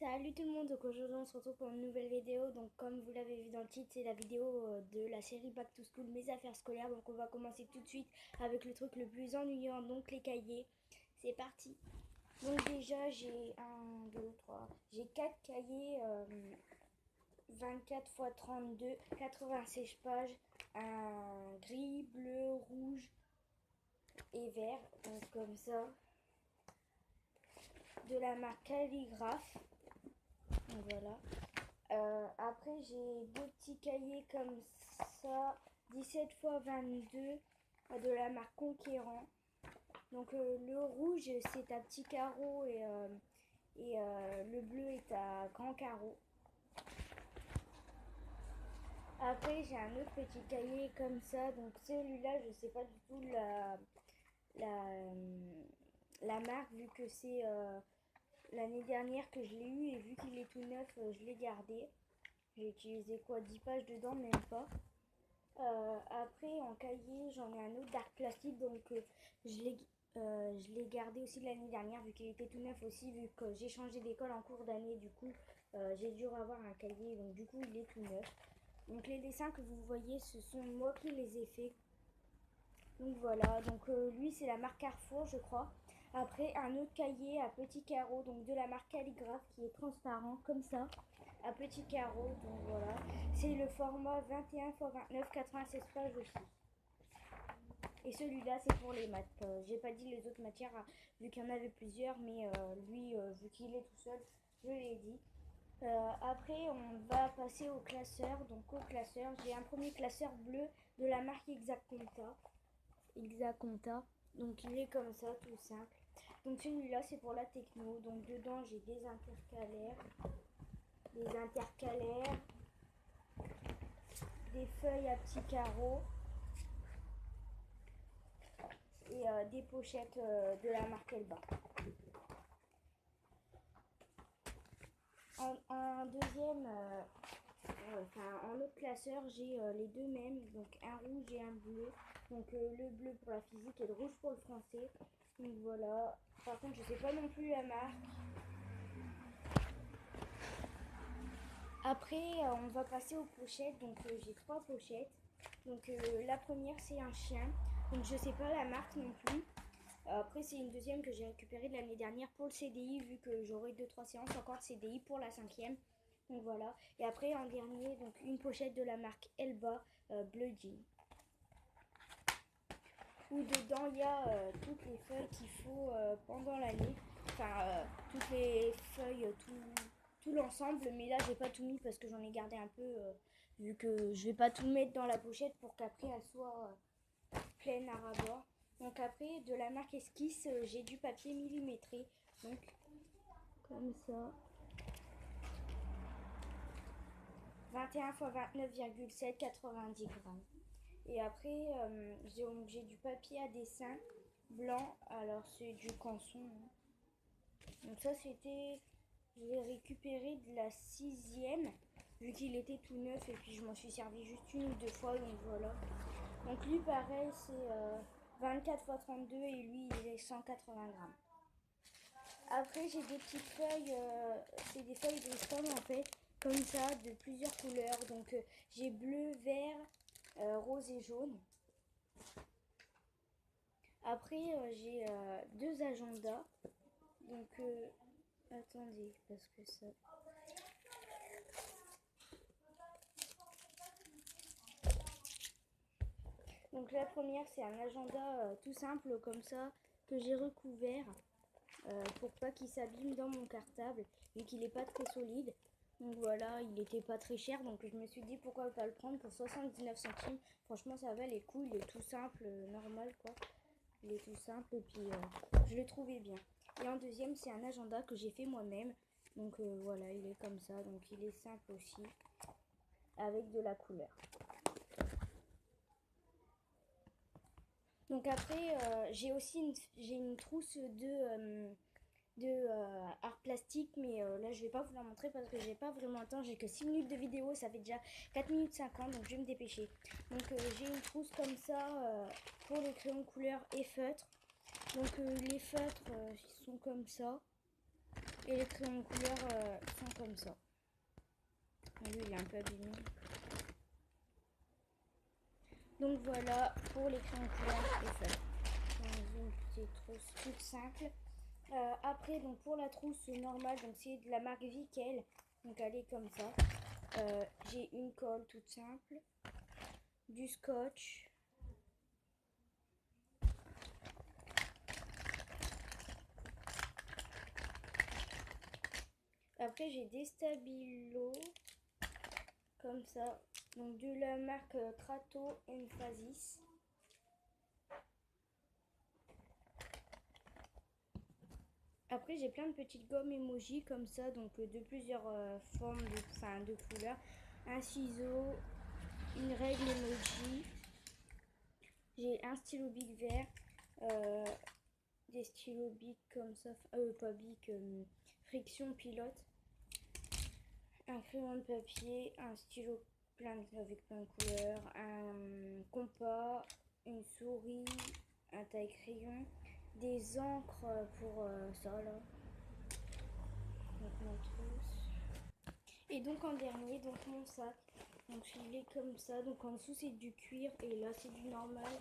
Salut tout le monde, donc aujourd'hui on se retrouve pour une nouvelle vidéo. Donc comme vous l'avez vu dans le titre, c'est la vidéo de la série Back to School, mes affaires scolaires. Donc on va commencer tout de suite avec le truc le plus ennuyant, donc les cahiers. C'est parti. Donc déjà j'ai 4 cahiers, 24 x 32, 96 pages, un gris, bleu, rouge et vert, donc comme ça. De la marque Calligraphe. Donc voilà. Après, j'ai deux petits cahiers comme ça, 17 x 22 de la marque Conquérant. Donc le rouge, c'est à petits carreaux et le bleu est à grands carreaux. Après, j'ai un autre petit cahier comme ça. Donc celui-là, je sais pas du tout la marque, vu que c'est l'année dernière que je l'ai eu et vu qu'il est tout neuf, je l'ai gardé. J'ai utilisé quoi, 10 pages dedans, même pas. Après, en cahier, j'en ai un autre Dark Plastic, donc je l'ai gardé aussi de l'année dernière, vu qu'il était tout neuf aussi, vu que j'ai changé d'école en cours d'année, du coup, j'ai dû avoir un cahier, donc du coup, il est tout neuf. Donc les dessins que vous voyez, ce sont moi qui les ai faits. Donc voilà, donc lui, c'est la marque Carrefour, je crois. Après, un autre cahier à petits carreaux, donc de la marque Calligraphe, qui est transparent, comme ça, à petits carreaux, donc voilà. C'est le format 21 x 29, 96 pages aussi. Et celui-là, c'est pour les maths. J'ai pas dit les autres matières, vu qu'il y en avait plusieurs, mais lui, vu qu'il est tout seul, je l'ai dit. Après, on va passer au classeur. Donc au classeur, j'ai un premier classeur bleu de la marque Exaconta. Donc il est comme ça, tout simple. Donc celui-là, c'est pour la techno. Donc dedans, j'ai des intercalaires, des feuilles à petits carreaux et des pochettes de la marque Elba. En deuxième, en autre classeur, j'ai les deux mêmes, donc un rouge et un bleu. Donc le bleu pour la physique et le rouge pour le français. Donc voilà. Par contre, je sais pas non plus la marque. Après, on va passer aux pochettes. Donc j'ai 3 pochettes. Donc la première, c'est un chien. Donc je sais pas la marque non plus. Après, c'est une deuxième que j'ai récupérée de l'année dernière pour le CDI, vu que j'aurai 2-3 séances encore de CDI pour la 5e. Donc voilà. Et après, en dernier, donc une pochette de la marque Elba bleu jean. Où dedans, il y a toutes les feuilles qu'il faut pendant l'année. Enfin, toutes les feuilles, tout l'ensemble. Mais là, j'ai pas tout mis parce que j'en ai gardé un peu, vu que je vais pas tout mettre dans la pochette pour qu'après, elle soit pleine à ras-bord. Donc après, de la marque Esquisse, j'ai du papier millimétré. Donc, comme ça. 21 x 29,7, 90 grammes. Et après, j'ai du papier à dessin blanc. Alors, c'est du Canson. Donc ça, c'était... Je l'ai récupéré de la 6e, vu qu'il était tout neuf. Et puis, je m'en suis servi juste une ou deux fois. Donc voilà. Donc lui, pareil, c'est 24 x 32 et lui, il est 180 grammes. Après, j'ai des petites feuilles, c'est des feuilles Bristol en fait, comme ça, de plusieurs couleurs. Donc j'ai bleu, vert, rose et jaune. Après, j'ai 2 agendas. Donc, attendez, parce que ça... Donc la première, c'est un agenda tout simple comme ça, que j'ai recouvert. Pour pas qu'il s'abîme dans mon cartable, vu qu'il n'est pas très solide. Donc voilà, il n'était pas très cher, donc je me suis dit pourquoi pas le prendre pour 79 centimes. Franchement, ça va, les coups, il est tout simple, normal quoi. Il est tout simple et puis je le trouvais bien. Et en deuxième, c'est un agenda que j'ai fait moi-même. Donc voilà, il est comme ça, donc il est simple aussi, avec de la couleur. Donc après, j'ai aussi une trousse de art plastique, mais là je vais pas vous la montrer parce que j'ai pas vraiment le temps, j'ai que 6 minutes de vidéo, ça fait déjà 4 minutes 50, donc je vais me dépêcher. Donc j'ai une trousse comme ça pour les crayons couleur et feutres. Donc les feutres ils sont comme ça. Et les crayons couleur sont comme ça. Lui, il est un peu abîmé. Donc voilà pour les crayons couleur et fait. Dans une petite trousse toute simple. Après, donc pour la trousse normale, donc c'est de la marque Vickel. Donc elle est comme ça. J'ai une colle toute simple, du scotch. Après, j'ai des stabilos comme ça. Donc de la marque Trato Emphasis. Après, j'ai plein de petites gommes emoji comme ça, donc de plusieurs formes, de couleurs. Un ciseau, une règle emoji. J'ai un stylo bic vert, des stylos bic comme ça, pas bic, friction pilote. Un crayon de papier, un stylo avec plein de couleurs, un compas, une souris, un taille-crayon, des encres pour ça là. Donc mon trousse. Et donc en dernier, donc mon sac. Donc il est comme ça. Donc en dessous c'est du cuir et là c'est du normal.